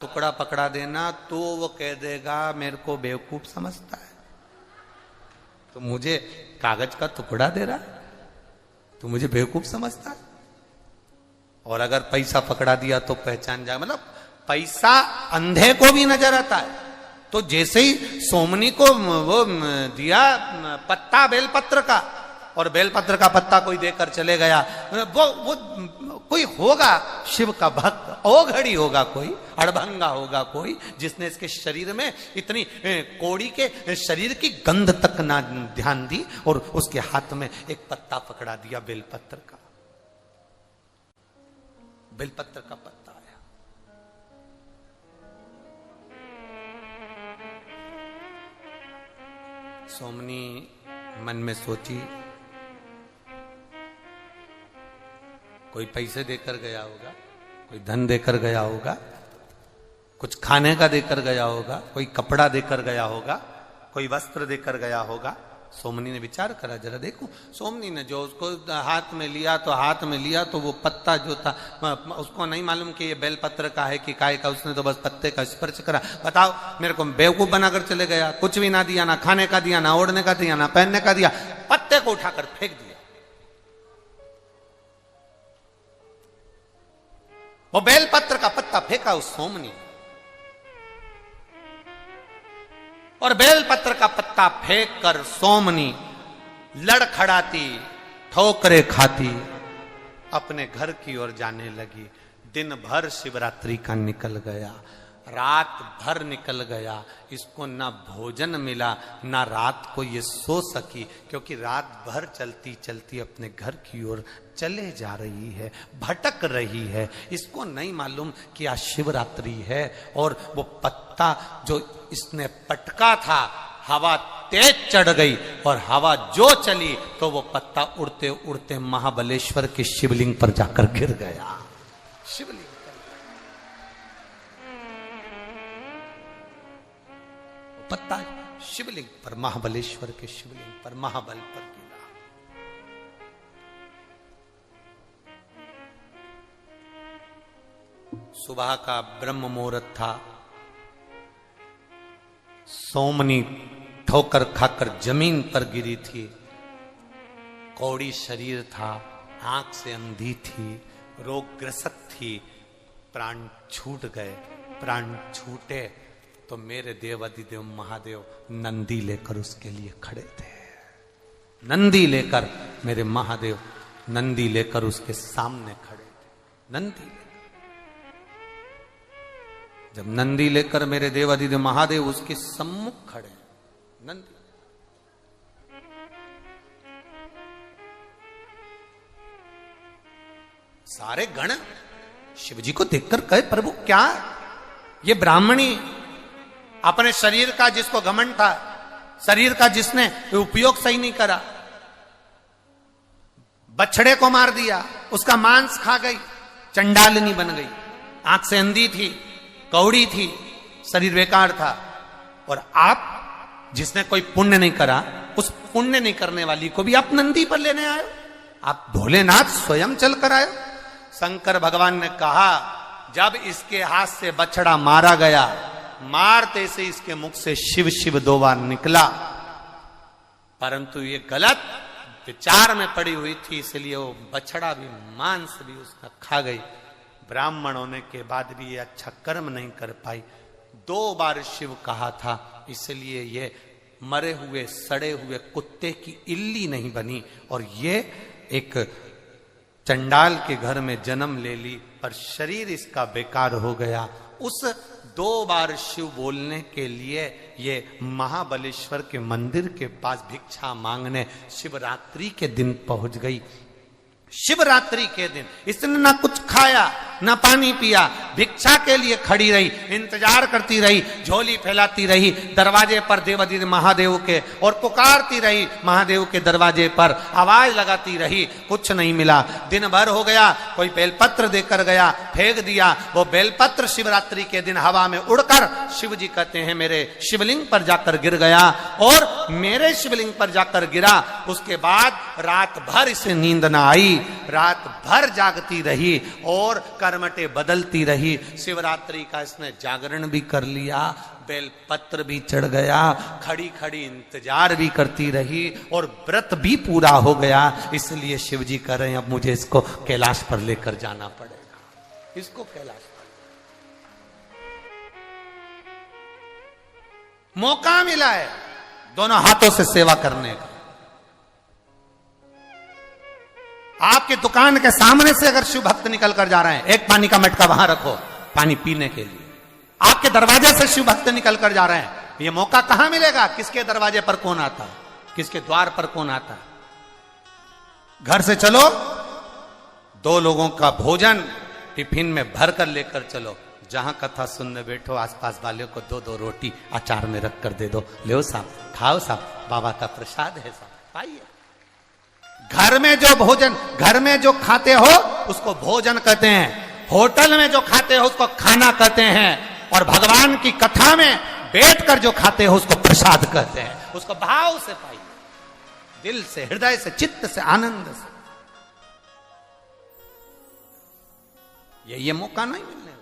टुकड़ा पकड़ा देना तो वो कह देगा मेरे को बेवकूफ समझता है, तो मुझे कागज का टुकड़ा दे रहा है, तो मुझे बेवकूफ समझता है। और अगर पैसा पकड़ा दिया तो पहचान जाए, मतलब पैसा अंधे को भी नजर आता है। तो जैसे ही सोमनी को वो दिया पत्ता बेलपत्र का, और बेलपत्र का पत्ता कोई देकर चले गया, वो कोई होगा शिव का भक्त, ओघड़ी होगा कोई, अड़भंगा होगा कोई, जिसने इसके शरीर में इतनी कोड़ी के शरीर की गंध तक ना ध्यान दी, और उसके हाथ में एक पत्ता पकड़ा दिया बेलपत्र का। बेलपत्र का पत्ता आया। सोमनी मन में सोची, कोई पैसे देकर गया होगा, कोई धन देकर गया होगा, कुछ खाने का देकर गया होगा, कोई कपड़ा देकर गया होगा, कोई वस्त्र देकर गया होगा। सोमनी ने विचार करा, जरा देखो। सोमनी ने जो उसको हाथ में लिया तो हाथ में लिया तो वो पत्ता जो था, उसको नहीं मालूम कि ये बेलपत्र का है कि काय का, उसने तो बस पत्ते का स्पर्श करा। बताओ, मेरे को बेवकूफ बनाकर चले गया, कुछ भी ना दिया, ना खाने का दिया, ना ओढ़ने का दिया, ना पहनने का दिया, पत्ते को उठाकर फेंक दिया। वो बेलपत्र का पत्ता फेंका उस सोमनी, और बेलपत्र का पत्ता फेंक कर सोमनी लड़खड़ाती, ठोकरे खाती अपने घर की ओर जाने लगी। दिन भर शिवरात्रि का निकल गया, रात भर निकल गया, इसको ना भोजन मिला, ना रात को ये सो सकी, क्योंकि रात भर चलती चलती अपने घर की ओर चले जा रही है, भटक रही है। इसको नहीं मालूम कि आज शिवरात्रि है, और वो पत्ता जो इसने पटका था, हवा तेज चढ़ गई, और हवा जो चली तो वो पत्ता उड़ते उड़ते महाबलेश्वर के शिवलिंग पर जाकर गिर गया। शिवलिंग पत्ता शिवलिंग पर, महाबलेश्वर के शिवलिंग पर, महाबल पर गिरा। सुबह का ब्रह्म मुहूर्त था। सोमनी ठोकर खाकर जमीन पर गिरी थी, कौड़ी शरीर था, आंख से अंधी थी, रोगग्रस्त थी, प्राण छूट गए। प्राण छूटे तो मेरे देव अधिदेव महादेव नंदी लेकर उसके लिए खड़े थे। नंदी लेकर, मेरे महादेव नंदी लेकर उसके सामने खड़े थे। नंदी लेकर, जब नंदी लेकर मेरे देव अधिदेव महादेव उसके सम्मुख खड़े, नंदी सारे गण शिवजी को देखकर कहे, प्रभु क्या ये ब्राह्मणी अपने शरीर का, जिसको घमंड था, शरीर का जिसने उपयोग सही नहीं करा, बछड़े को मार दिया, उसका मांस खा गई, चंडालिनी बन गई, आंख से अंधी थी, कौड़ी थी, शरीर बेकार था, और आप जिसने कोई पुण्य नहीं करा, उस पुण्य नहीं करने वाली को भी आप नंदी पर लेने आए, आप भोलेनाथ स्वयं चलकर आए। शंकर भगवान ने कहा, जब इसके हाथ से बछड़ा मारा गया, मारते से इसके मुख से शिव शिव 2 बार निकला, परंतु ये गलत विचार में पड़ी हुई थी, इसलिए वो बछड़ा भी, मांस भी उसका खा गई। ब्राह्मण होने के बाद भी ये अच्छा कर्म नहीं कर पाई। 2 बार शिव कहा था, इसलिए ये मरे हुए सड़े हुए कुत्ते की इल्ली नहीं बनी, और ये एक चंडाल के घर में जन्म ले ली, पर शरीर इसका बेकार हो गया। उस 2 बार शिव बोलने के लिए ये महाबलेश्वर के मंदिर के पास भिक्षा मांगने शिवरात्रि के दिन पहुंच गई। शिवरात्रि के दिन इसने ना कुछ खाया, ना पानी पिया, भिक्षा के लिए खड़ी रही, इंतजार करती रही, झोली फैलाती रही दरवाजे पर देवाधिदेव महादेव के, और पुकारती रही महादेव के दरवाजे पर, आवाज लगाती रही, कुछ नहीं मिला। दिन भर हो गया, कोई बेलपत्र देकर गया, फेंक दिया। वो बेलपत्र शिवरात्रि के दिन हवा में उड़कर शिव जी कहते हैं मेरे शिवलिंग पर जाकर गिर गया, और मेरे शिवलिंग पर जाकर गिरा। उसके बाद रात भर इसे नींद न आई, रात भर जागती रही, और करमटे बदलती रही। शिवरात्रि का इसने जागरण भी कर लिया, बेलपत्र भी चढ़ गया, खड़ी खड़ी इंतजार भी करती रही और व्रत भी पूरा हो गया। इसलिए शिव जी कह रहे हैं अब मुझे इसको कैलाश पर लेकर जाना पड़ेगा, इसको कैलाश पर। मौका मिला है दोनों हाथों से सेवा करने का। आपके दुकान के सामने से अगर शिव भक्त निकल कर जा रहे हैं, एक पानी का मटका वहां रखो पानी पीने के लिए। आपके दरवाजे से शिव भक्त निकल कर जा रहे हैं, ये मौका कहां मिलेगा? किसके दरवाजे पर कौन आता है, किसके द्वार पर कौन आता है? घर से चलो, 2 लोगों का भोजन टिफिन में भर कर लेकर चलो। जहां कथा सुनने बैठो, आसपास वाले को 2-2 रोटी अचार में रख कर दे दो, ले साहब खाओ साहब, बाबा का प्रसाद है साहब, पाइए। घर में जो भोजन, घर में जो खाते हो उसको भोजन कहते हैं, होटल में जो खाते हो उसको खाना कहते हैं, और भगवान की कथा में बैठकर जो खाते हो उसको प्रसाद कहते हैं। उसको भाव से पाइए, दिल से, हृदय से, चित्त से, आनंद से। ये मौका नहीं मिलने वाला।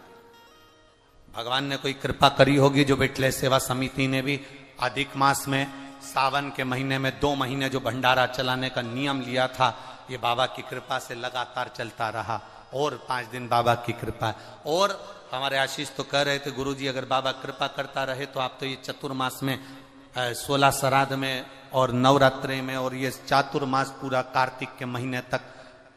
भगवान ने कोई कृपा करी होगी, जो बिटले सेवा समिति ने भी अधिक मास में, सावन के महीने में 2 महीने जो भंडारा चलाने का नियम लिया था, ये बाबा की कृपा से लगातार चलता रहा। और 5 दिन बाबा की कृपा। और हमारे आशीष तो कह रहे थे, गुरुजी अगर बाबा कृपा करता रहे तो आप तो ये चतुर्मास में 16 श्राद्ध में और नवरात्रि में, और ये चातुर्मास पूरा कार्तिक के महीने तक,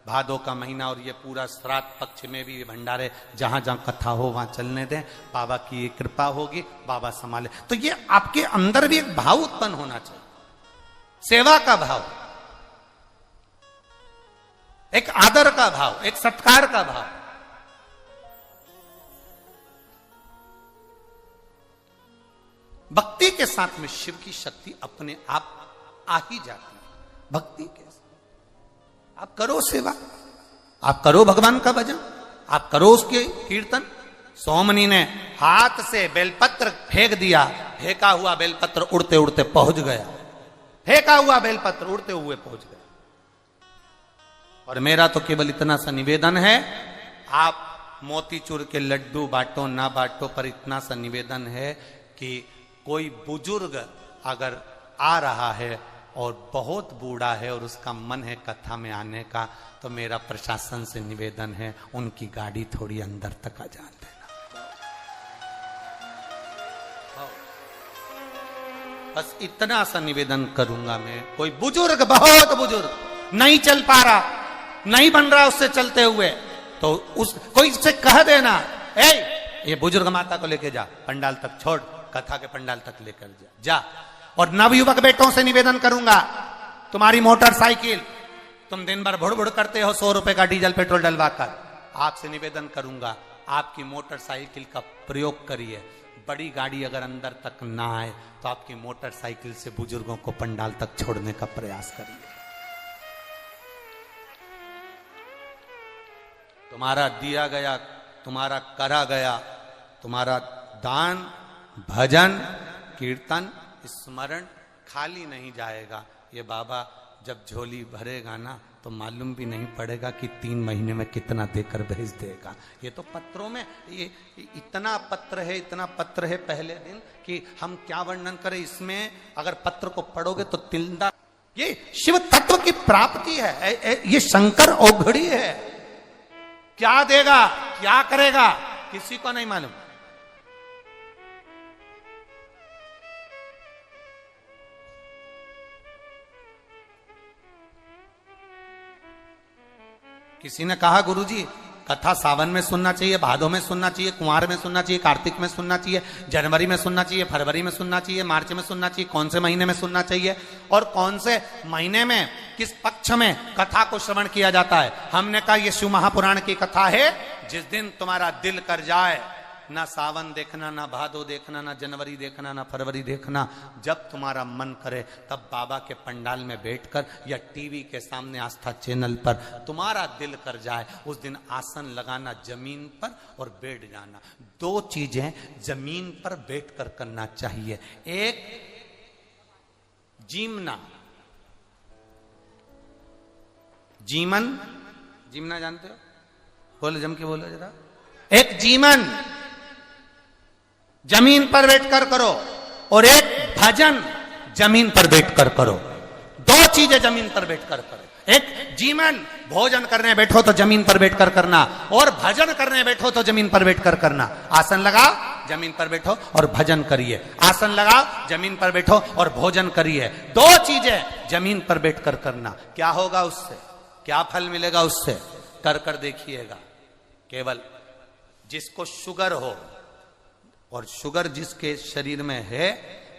भादो का महीना, और ये पूरा श्राद्ध पक्ष में भी भंडारे जहां जहां कथा हो वहां चलने दें। बाबा की ये कृपा होगी, बाबा संभाले। तो ये आपके अंदर भी एक भाव उत्पन्न होना चाहिए, सेवा का भाव, एक आदर का भाव, एक सत्कार का भाव। भक्ति के साथ में शिव की शक्ति अपने आप आ ही जाती है। भक्ति के आप करो सेवा, आप करो भगवान का भजन, आप करो उसके कीर्तन। सोमनी ने हाथ से बेलपत्र फेंक दिया, फेंका हुआ बेलपत्र उड़ते उड़ते पहुंच गया, फेंका हुआ बेलपत्र उड़ते हुए पहुंच गया। और मेरा तो केवल इतना सा निवेदन है, आप मोतीचूर के लड्डू बांटो ना बांटो, पर इतना सा निवेदन है कि कोई बुजुर्ग अगर आ रहा है और बहुत बूढ़ा है और उसका मन है कथा में आने का, तो मेरा प्रशासन से निवेदन है उनकी गाड़ी थोड़ी अंदर तक आ जाने देना। बस इतना सा निवेदन करूंगा मैं। कोई बुजुर्ग, बहुत बुजुर्ग नहीं चल पा रहा, नहीं बन रहा उससे चलते हुए, तो उस कोई से कह देना, ये बुजुर्ग माता को लेके जा, पंडाल तक छोड़, कथा के पंडाल तक लेकर जा। और नवयुवक बेटों से निवेदन करूंगा, तुम्हारी मोटरसाइकिल, तुम दिन भर भुड़ भुड़ करते हो 100 रुपए का डीजल पेट्रोल डलवाकर, आपसे निवेदन करूंगा आपकी मोटरसाइकिल का प्रयोग करिए। बड़ी गाड़ी अगर अंदर तक ना आए तो आपकी मोटरसाइकिल से बुजुर्गों को पंडाल तक छोड़ने का प्रयास करिए। तुम्हारा दिया गया, तुम्हारा करा गया, तुम्हारा दान, भजन, कीर्तन, स्मरण खाली नहीं जाएगा। ये बाबा जब झोली भरेगा ना तो मालूम भी नहीं पड़ेगा कि 3 महीने में कितना देकर भेज देगा। ये तो पत्रों में, ये इतना पत्र है, इतना पत्र है पहले दिन कि हम क्या वर्णन करें। इसमें अगर पत्र को पढ़ोगे तो तिल्दा, ये शिव तत्व की प्राप्ति है, ये शंकर औघड़ी है। क्या देगा, क्या करेगा, किसी को नहीं मालूम। किसी ने कहा गुरुजी कथा सावन में सुनना चाहिए, भादों में सुनना चाहिए, कुंवार में सुनना चाहिए, कार्तिक में सुनना चाहिए, जनवरी में सुनना चाहिए, फरवरी में सुनना चाहिए, मार्च में सुनना चाहिए, कौन से महीने में सुनना चाहिए और कौन से महीने में किस पक्ष में कथा को श्रवण किया जाता है। हमने कहा ये शिव महापुराण की कथा है, जिस दिन तुम्हारा दिल कर जाए, ना सावन देखना, ना भादो देखना, ना जनवरी देखना, ना फरवरी देखना, जब तुम्हारा मन करे तब बाबा के पंडाल में बैठकर या टीवी के सामने आस्था चैनल पर तुम्हारा दिल कर जाए, उस दिन आसन लगाना जमीन पर और बैठ जाना। 2 चीजें जमीन पर बैठकर करना चाहिए। एक जीमना, जीमना जानते हो, बोलो जम के बोलो जरा। एक जीवन जमीन पर बैठकर करो और एक भजन जमीन पर बैठकर करो। दो चीजें जमीन पर बैठकर करो। एक जीवन भोजन करने बैठो तो जमीन पर बैठकर करना, और भजन करने बैठो तो जमीन पर बैठकर करना। आसन लगाओ, जमीन पर बैठो और भजन करिए। आसन लगाओ, जमीन पर बैठो और भोजन करिए। दो चीजें जमीन पर बैठकर करना। क्या होगा उससे, क्या फल मिलेगा उससे, कर कर देखिएगा। केवल जिसको शुगर हो, और शुगर जिसके शरीर में है,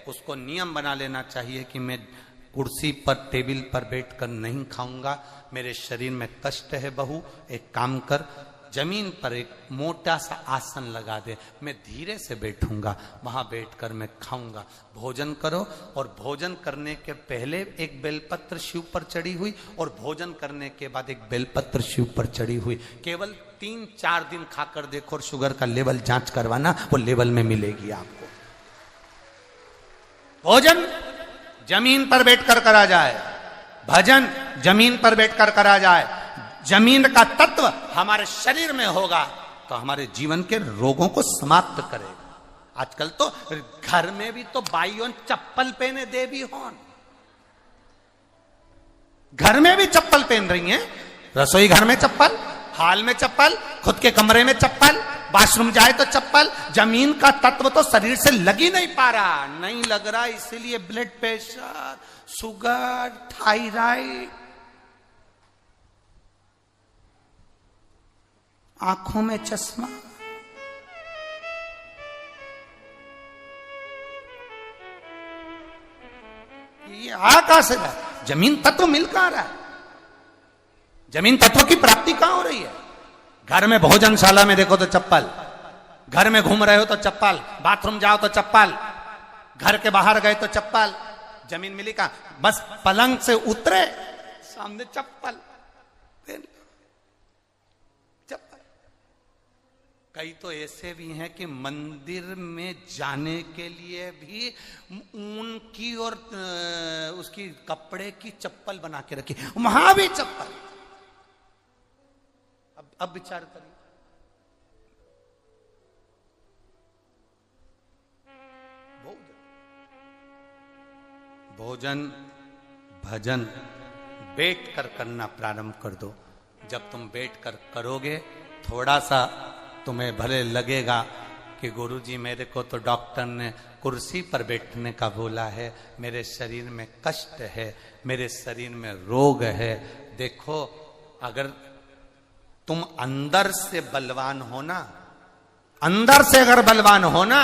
उसको नियम बना लेना चाहिए कि मैं कुर्सी पर टेबल पर बैठकर नहीं खाऊंगा, मेरे शरीर में कष्ट है बहू, एक काम कर, जमीन पर एक मोटा सा आसन लगा दे, मैं धीरे से बैठूंगा, वहां बैठकर मैं खाऊंगा। भोजन करो, और भोजन करने के पहले एक बेलपत्र शिव पर चढ़ी हुई, और भोजन करने के बाद एक बेलपत्र शिव पर चढ़ी हुई। केवल 3-4 दिन खाकर देखो, और शुगर का लेवल जांच करवाना, वो लेवल में मिलेगी आपको। भोजन जमीन पर बैठकर करा जाए, भजन जमीन पर बैठकर करा जाए, जमीन का तत्व हमारे शरीर में होगा तो हमारे जीवन के रोगों को समाप्त करेगा। आजकल तो घर में भी तो बाइयों चप्पल पहने देवी होन, घर में भी चप्पल पहन रही हैं, रसोई घर में चप्पल, हाल में चप्पल, खुद के कमरे में चप्पल, बाथरूम जाए तो चप्पल। जमीन का तत्व तो शरीर से लग ही नहीं पा रहा, नहीं लग रहा, इसीलिए ब्लड प्रेशर, शुगर, थायराइड, आंखों में चश्मा। ये आकाश है, जमीन तत्व मिल कहां रहा है, जमीन तत्व की प्राप्ति कहां हो रही है। घर में भोजनशाला में देखो तो चप्पल, घर में घूम रहे हो तो चप्पल, बाथरूम जाओ तो चप्पल, घर के बाहर गए तो चप्पल, जमीन मिली कहां, बस पलंग से उतरे सामने चप्पल, चप्पल। कई तो ऐसे भी हैं कि मंदिर में जाने के लिए भी ऊन की और उसकी कपड़े की चप्पल बना के रखी, वहां भी चप्पल। अब विचार करिए, भोजन भजन बैठकर करना प्रारंभ कर दो। जब तुम बैठकर करोगे, थोड़ा सा तुम्हें भले लगेगा कि गुरुजी मेरे को तो डॉक्टर ने कुर्सी पर बैठने का बोला है, मेरे शरीर में कष्ट है, मेरे शरीर में रोग है। देखो, अगर तुम अंदर से बलवान हो ना, अंदर से अगर बलवान हो ना,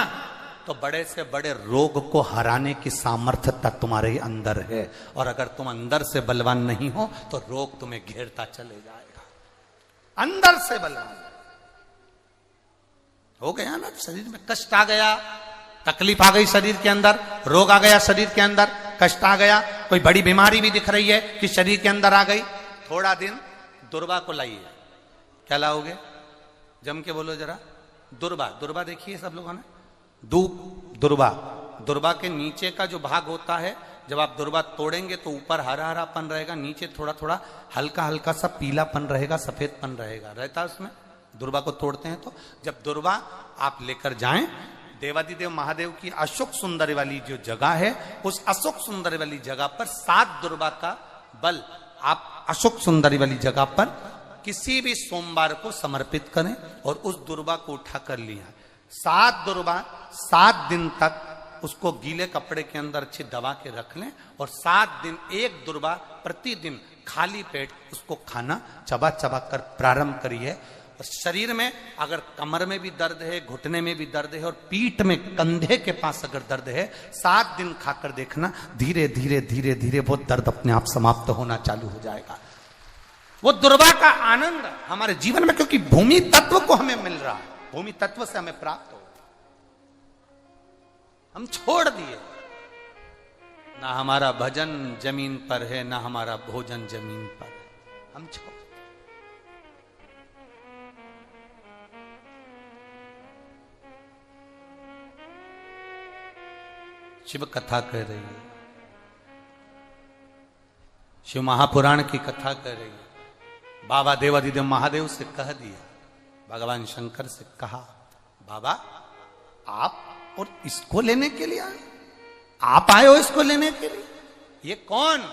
तो बड़े से बड़े रोग को हराने की सामर्थ्यता तुम्हारे अंदर है। और अगर तुम अंदर से बलवान नहीं हो तो रोग तुम्हें घेरता चले जाएगा। अंदर से बलवान हो गया ना, शरीर में कष्ट आ गया, तकलीफ आ गई शरीर के अंदर, रोग आ गया शरीर के अंदर, कष्ट आ गया, कोई बड़ी बीमारी भी दिख रही है कि शरीर के अंदर आ गई, थोड़ा दिन दुर्वा को लाइए। क्या लाओगे, जम के बोलो जरा। दुर्वा, दुर्वा देखिए सब लोगों ने, दुर्वा, दुर्वा के नीचे का जो भाग होता है, जब आप दुर्वा तोड़ेंगे तो ऊपर हरा हरापन रहेगा, नीचे थोड़ा थोड़ा हल्का हल्का सा पीलापन रहेगा, सफेदपन रहेगा, रहता है उसमें। दुर्वा को तोड़ते हैं तो जब दुर्वा आप लेकर जाएं, देवादिदेव महादेव की अशोक सुंदरी वाली जो जगह है, उस अशोक सुंदरी वाली जगह पर 7 दुर्वा का बल आप अशोक सुंदरी वाली जगह पर किसी भी सोमवार को समर्पित करें और उस दुर्वा को उठा कर लिया। 7 दुर्वा 7 दिन तक उसको गीले कपड़े के अंदर अच्छी दबा के रख लें, और 7 दिन एक दुर्वा प्रतिदिन खाली पेट उसको खाना चबा चबा कर प्रारंभ करिए। और शरीर में अगर कमर में भी दर्द है, घुटने में भी दर्द है, और पीठ में कंधे के पास अगर दर्द है, 7 दिन खाकर देखना, धीरे धीरे धीरे धीरे वो दर्द अपने आप समाप्त होना चालू हो जाएगा। वो दुर्वा का आनंद हमारे जीवन में, क्योंकि भूमि तत्व को हमें मिल रहा है, भूमि तत्व से हमें प्राप्त हो, हम छोड़ दिए। ना हमारा भजन जमीन पर है, ना हमारा भोजन जमीन पर है, हम छोड़। शिव कथा कह रही है, शिव महापुराण की कथा कह रही है। बाबा देवादिदेव महादेव से कह दिया भगवान शंकर से कहा, बाबा आप और इसको लेने के लिए आए? आप आए हो इसको लेने के लिए? ये कौन?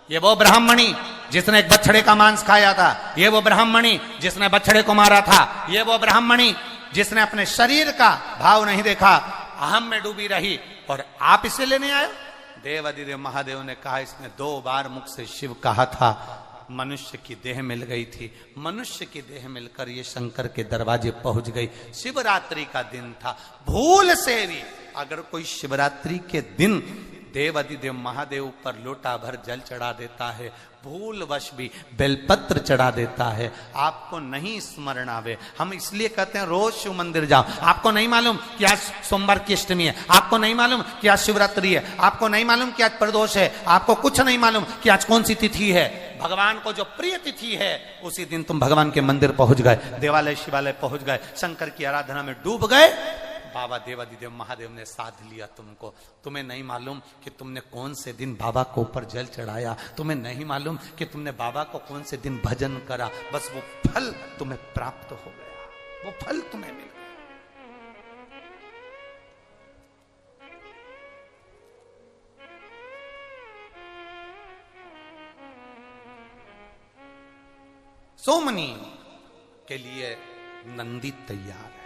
ये वो ब्राह्मणी जिसने एक बछड़े का मांस खाया था, ये वो ब्राह्मणी जिसने बछड़े को मारा था, ये वो ब्राह्मणी जिसने अपने शरीर का भाव नहीं देखा, अहम में डूबी रही, और आप इसे लेने आए? देवाधिदेव महादेव ने कहा, इसने 2 बार मुख से शिव कहा था, मनुष्य की देह मिल गई थी, मनुष्य की देह मिलकर ये शंकर के दरवाजे पहुंच गई। शिवरात्रि का दिन था, भूल से भी अगर कोई शिवरात्रि के दिन देवाधिदेव महादेव पर लोटा भर जल चढ़ा देता है, भूलवश भी बेलपत्र चढ़ा देता है, आपको नहीं स्मरण आवे, हम इसलिए कहते हैं रोज शिव मंदिर जाओ। आपको नहीं मालूम कि आज सोमवार की अष्टमी है, आपको नहीं मालूम कि आज शिवरात्रि है, आपको नहीं मालूम कि आज प्रदोष है, आपको कुछ नहीं मालूम कि आज कौन सी तिथि है। भगवान को जो प्रिय तिथि है उसी दिन तुम भगवान के मंदिर पहुंच गए, देवालय शिवालय पहुंच गए, शंकर की आराधना में डूब गए। बाबा देवाधिदेव महादेव ने साध लिया तुमको। तुम्हें नहीं मालूम कि तुमने कौन से दिन बाबा को ऊपर जल चढ़ाया, तुम्हें नहीं मालूम कि तुमने बाबा को कौन से दिन भजन करा, बस वो फल तुम्हें प्राप्त हो गया, वो फल तुम्हें मिल गया। सोमनी के लिए नंदी तैयार है।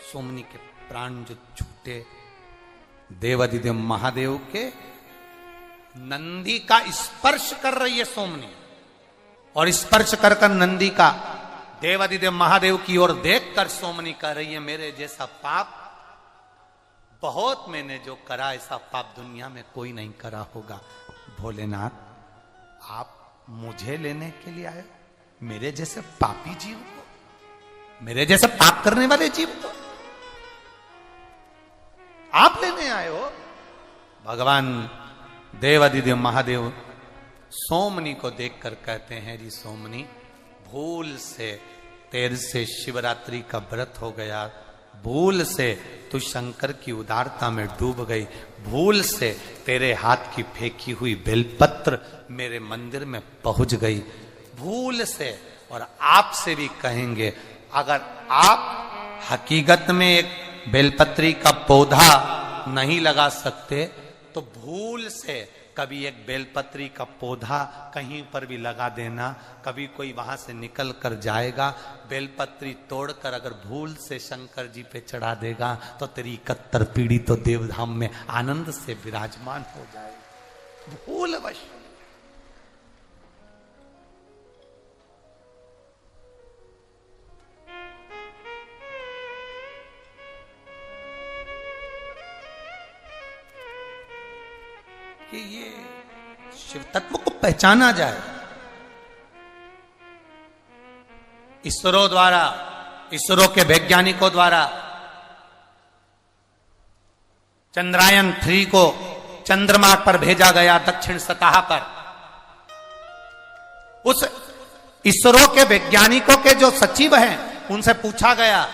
सोमनी के प्राण जो छूटे, देवाधिदेव महादेव के नंदी का स्पर्श कर रही है सोमनी, और स्पर्श कर कर नंदी का देवाधिदेव महादेव की ओर देखकर सोमनी कह रही है, मेरे जैसा पाप बहुत मैंने जो करा, ऐसा पाप दुनिया में कोई नहीं करा होगा। भोलेनाथ आप मुझे लेने के लिए आए, मेरे जैसे पापी जीव को, मेरे जैसे पाप करने वाले जीव को आप लेने आए हो? भगवान देवाधिदेव महादेव सोमनी को देखकर कहते हैं, जी सोमनी भूल से तेरे से शिवरात्रि का व्रत हो गया, भूल से तू शंकर की उदारता में डूब गई, भूल से तेरे हाथ की फेंकी हुई बेलपत्र मेरे मंदिर में पहुंच गई, भूल से। और आपसे भी कहेंगे, अगर आप हकीकत में एक बेलपत्री का पौधा नहीं लगा सकते तो भूल से कभी एक बेलपत्री का पौधा कहीं पर भी लगा देना। कभी कोई वहां से निकल कर जाएगा, बेलपत्री तोड़कर अगर भूल से शंकर जी पे चढ़ा देगा तो तेरी 71 पीढ़ी तो देवधाम में आनंद से विराजमान हो जाएगी। भूलवश कि ये शिव तत्व को पहचाना जाए। इसरो द्वारा, इसरो के वैज्ञानिकों द्वारा चंद्रयान 3 को चंद्रमा पर भेजा गया, दक्षिण सतह पर। उस इसरो के वैज्ञानिकों के जो सचिव हैं उनसे पूछा गया